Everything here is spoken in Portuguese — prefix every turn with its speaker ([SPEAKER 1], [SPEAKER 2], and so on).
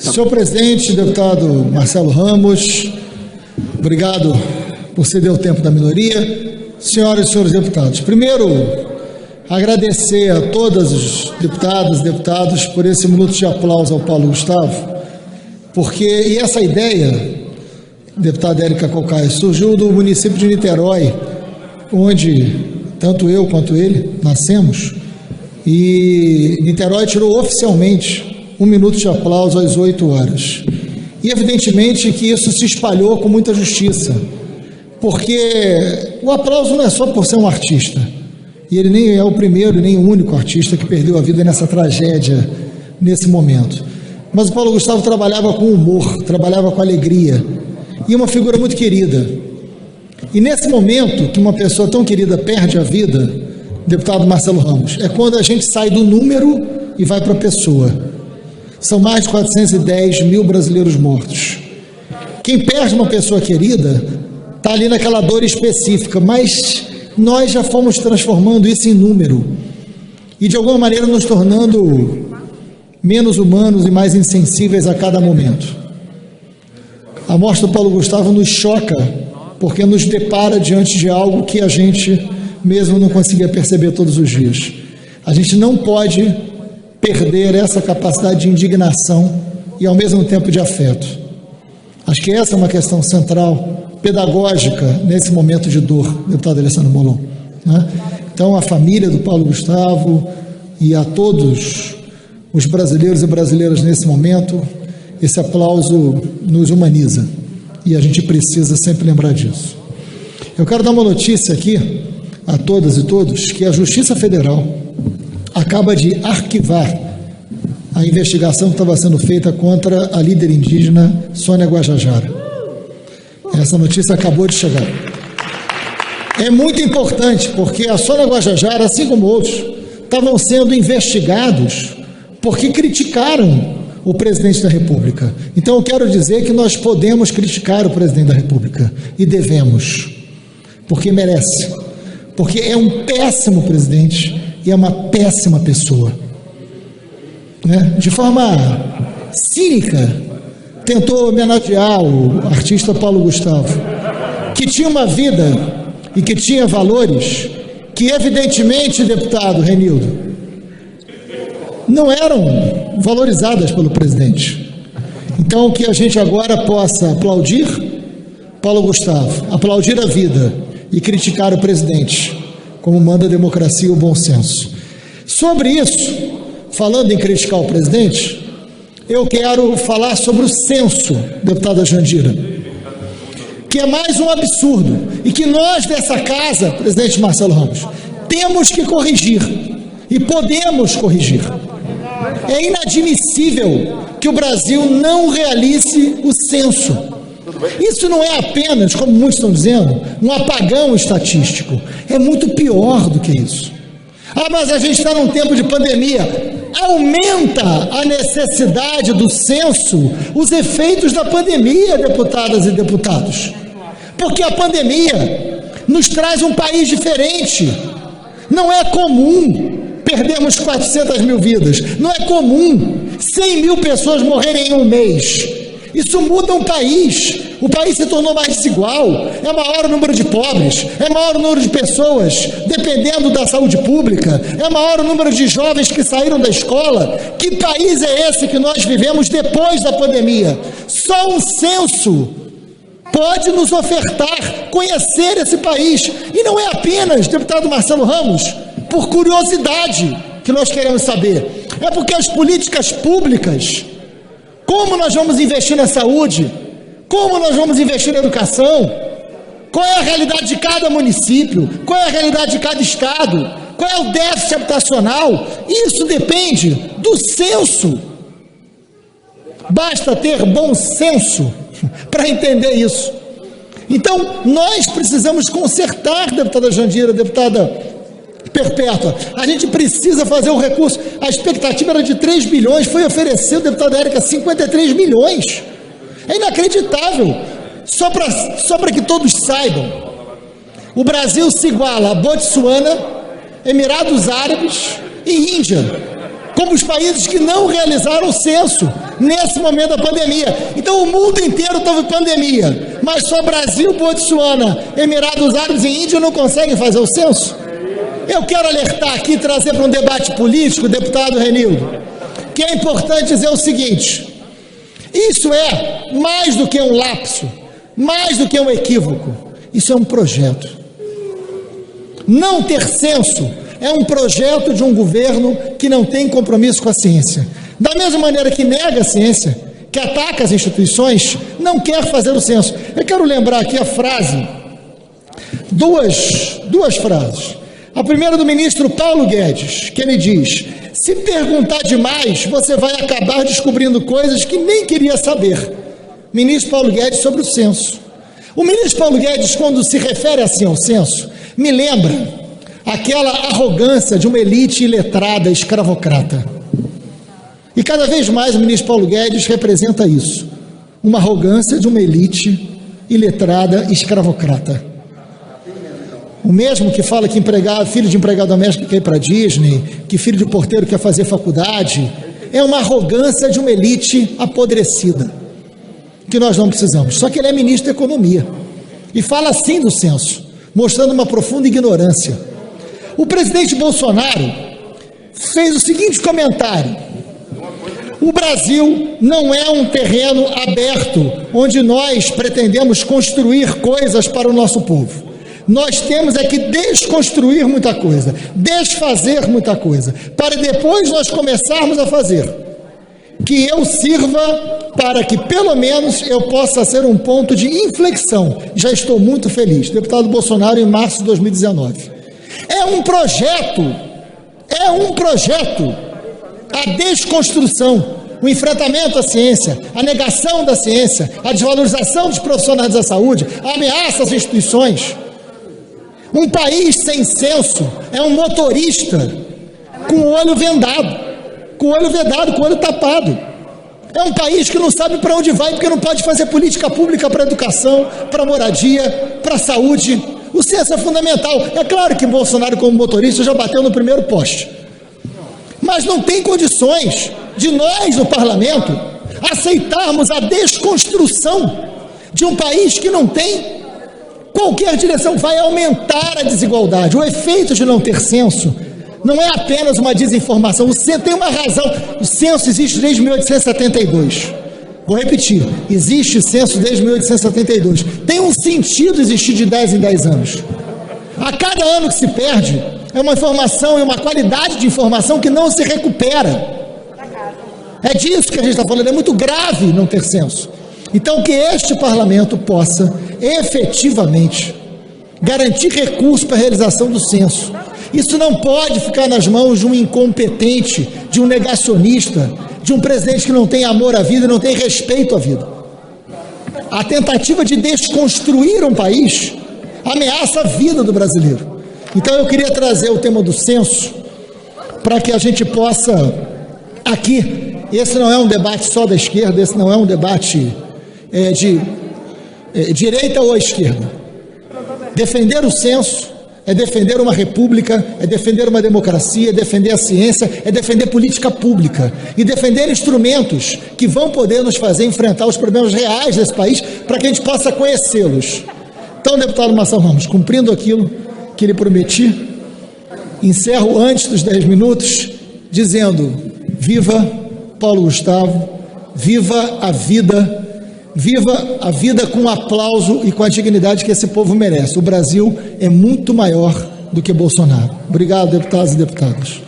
[SPEAKER 1] Senhor presidente, deputado Marcelo Ramos, obrigado por ceder o tempo da minoria. Senhoras e senhores deputados, primeiro, agradecer a todas os deputadas e deputados por esse minuto de aplauso ao Paulo Gustavo, porque essa ideia, deputada Érica Cocai, surgiu do município de Niterói, onde tanto eu quanto ele nascemos, e Niterói tirou oficialmente um minuto de aplauso às 8 horas. E evidentemente que isso se espalhou com muita justiça, porque o aplauso não é só por ser um artista, e ele nem é o primeiro nem o único artista que perdeu a vida nessa tragédia, nesse momento. Mas o Paulo Gustavo trabalhava com humor, trabalhava com alegria, e uma figura muito querida. E nesse momento que uma pessoa tão querida perde a vida, deputado Marcelo Ramos, é quando a gente sai do número e vai para a pessoa. São mais de 410 mil brasileiros mortos. Quem perde uma pessoa querida está ali naquela dor específica, mas nós já fomos transformando isso em número e de alguma maneira nos tornando menos humanos e mais insensíveis a cada momento. A morte do Paulo Gustavo nos choca porque nos depara diante de algo que a gente mesmo não conseguia perceber todos os dias. A gente não pode perder essa capacidade de indignação e ao mesmo tempo de afeto. Acho que essa é uma questão central, pedagógica, nesse momento de dor, deputado Alessandro Molon, né? Então, a família do Paulo Gustavo e a todos os brasileiros e brasileiras nesse momento, esse aplauso nos humaniza e a gente precisa sempre lembrar disso. Eu quero dar uma notícia aqui a todas e todos, que a Justiça Federal acaba de arquivar a investigação que estava sendo feita contra a líder indígena Sônia Guajajara. Essa notícia acabou de chegar. É muito importante, porque a Sônia Guajajara, assim como outros, estavam sendo investigados porque criticaram o presidente da República. Então eu quero dizer que nós podemos criticar o presidente da República, e devemos, porque merece, porque é um péssimo presidente e é uma péssima pessoa, né? De forma cínica, tentou homenagear o artista Paulo Gustavo, que tinha uma vida e que tinha valores que, evidentemente, deputado Renildo, não eram valorizadas pelo presidente. Então, que a gente agora possa aplaudir Paulo Gustavo, aplaudir a vida e criticar o presidente, como manda a democracia e o bom senso. Sobre isso, falando em criticar o presidente, eu quero falar sobre o censo, deputada Jandira, que é mais um absurdo e que nós dessa casa, presidente Marcelo Ramos, temos que corrigir e podemos corrigir. É inadmissível que o Brasil não realize o censo. Isso não é apenas, como muitos estão dizendo, um apagão estatístico. É muito pior do que isso. Ah, mas a gente está num tempo de pandemia. Aumenta a necessidade do censo, os efeitos da pandemia, deputadas e deputados. Porque a pandemia nos traz um país diferente. Não é comum perdermos 400 mil vidas. Não é comum 100 mil pessoas morrerem em um mês. Isso muda um país. O país se tornou mais desigual. É maior o número de pobres. É maior o número de pessoas dependendo da saúde pública. É maior o número de jovens que saíram da escola. Que país é esse que nós vivemos depois da pandemia? Só um censo pode nos ofertar conhecer esse país. E não é apenas, deputado Marcelo Ramos, por curiosidade que nós queremos saber. É porque as políticas públicas, como nós vamos investir na saúde, como nós vamos investir na educação, qual é a realidade de cada município, qual é a realidade de cada estado, qual é o déficit habitacional, isso depende do censo. Basta ter bom senso para entender isso. Então, nós precisamos consertar, deputada Jandira, deputada Perpétua, a gente precisa fazer o recurso. A expectativa era de 3 bilhões, foi oferecido, deputada Érica, 53 milhões. É inacreditável. Só para que todos saibam, o Brasil se iguala a Botsuana, Emirados Árabes e Índia, como os países que não realizaram o censo. nesse momento da pandemia. Então o mundo inteiro está em pandemia, mas só Brasil, Botsuana, Emirados Árabes e Índia não conseguem fazer o censo. Eu quero alertar aqui, trazer para um debate político, deputado Renildo, que é importante dizer o seguinte: isso é mais do que um lapso, mais do que um equívoco, isso é um projeto. Não ter censo é um projeto de um governo que não tem compromisso com a ciência. Da mesma maneira que nega a ciência, que ataca as instituições, não quer fazer o censo. Eu quero lembrar aqui a frase, duas frases. A primeira do ministro Paulo Guedes, que ele diz: se perguntar demais, você vai acabar descobrindo coisas que nem queria saber. Ministro Paulo Guedes sobre o censo. O ministro Paulo Guedes, quando se refere assim ao censo, me lembra aquela arrogância de uma elite iletrada, escravocrata. E cada vez mais o ministro Paulo Guedes representa isso, uma arrogância de uma elite iletrada, escravocrata. O mesmo que fala que filho de empregado doméstico quer ir para a Disney, que filho de porteiro quer fazer faculdade, é uma arrogância de uma elite apodrecida, que nós não precisamos. Só que ele é ministro da Economia e fala assim do censo, mostrando uma profunda ignorância. O presidente Bolsonaro fez o seguinte comentário: o Brasil não é um terreno aberto onde nós pretendemos construir coisas para o nosso povo. Nós temos é que desconstruir muita coisa, desfazer muita coisa, para depois nós começarmos a fazer. Que eu sirva para que pelo menos eu possa ser um ponto de inflexão. Já estou muito feliz. Deputado Bolsonaro, em março de 2019. É um projeto, a desconstrução, o enfrentamento à ciência, a negação da ciência, a desvalorização dos profissionais da saúde, a ameaça às instituições. Um país sem censo é um motorista com o olho vendado, com o olho tapado. É um país que não sabe para onde vai, porque não pode fazer política pública para educação, para moradia, para saúde. O censo é fundamental. É claro que Bolsonaro, como motorista, já bateu no primeiro poste. Mas não tem condições de nós, no parlamento, aceitarmos a desconstrução de um país que não tem qualquer direção. Vai aumentar a desigualdade. O efeito de não ter censo não é apenas uma desinformação. O censo tem uma razão. O censo existe desde 1872. Vou repetir, existe censo desde 1872. Tem um sentido existir de 10 em 10 anos. A cada ano que se perde, é uma informação e uma qualidade de informação que não se recupera. É disso que a gente está falando. É muito grave não ter censo. Então, que este parlamento possa efetivamente garantir recursos para a realização do censo. Isso não pode ficar nas mãos de um incompetente, de um negacionista, de um presidente que não tem amor à vida e não tem respeito à vida. A tentativa de desconstruir um país ameaça a vida do brasileiro. Então eu queria trazer o tema do censo para que a gente possa aqui, esse não é um debate só da esquerda, esse não é um debate de direita ou esquerda. Defender o censo é defender uma república, é defender uma democracia, é defender a ciência, é defender política pública e defender instrumentos que vão poder nos fazer enfrentar os problemas reais desse país para que a gente possa conhecê-los. Então, deputado Marcelo Ramos, cumprindo aquilo que lhe prometi, encerro antes dos 10 minutos dizendo: viva Paulo Gustavo, viva a vida com o aplauso e com a dignidade que esse povo merece. O Brasil é muito maior do que Bolsonaro. Obrigado, deputados e deputadas.